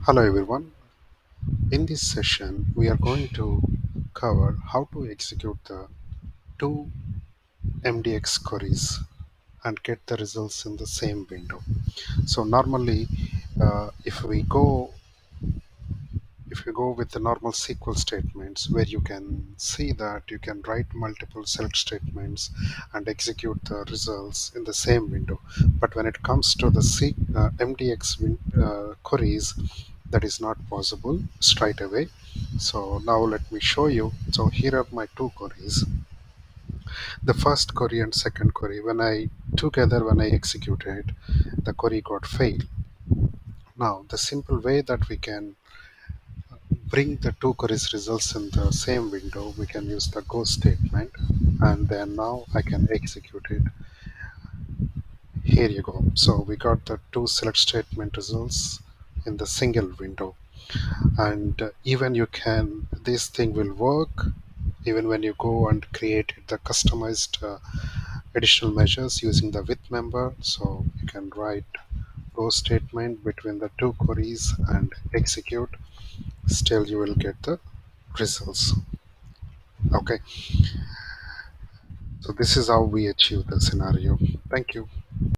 Hello everyone. In this session, we are going to cover how to execute the two MDX queries and get the results in the same window. So normally, uh, if we go if you go with the normal SQL statements, where you can see that you can write multiple select statements and execute the results in the same window. But when it comes to the MDX queries, that is not possible straight away. So now let me show you. So here are my two queries. The first query and second query, when I executed, the query got failed. Now the simple way that we can bring the two queries results in the same window, we can use the go statement, and then now I can execute it. Here you go. So we got the two select statement results in the single window. And even you can, this thing will work even when you go and create the customized additional measures using the with member. So you can write go statement between the two queries and execute. Still you will get the results. Okay, so this is how we achieve the scenario. Thank you.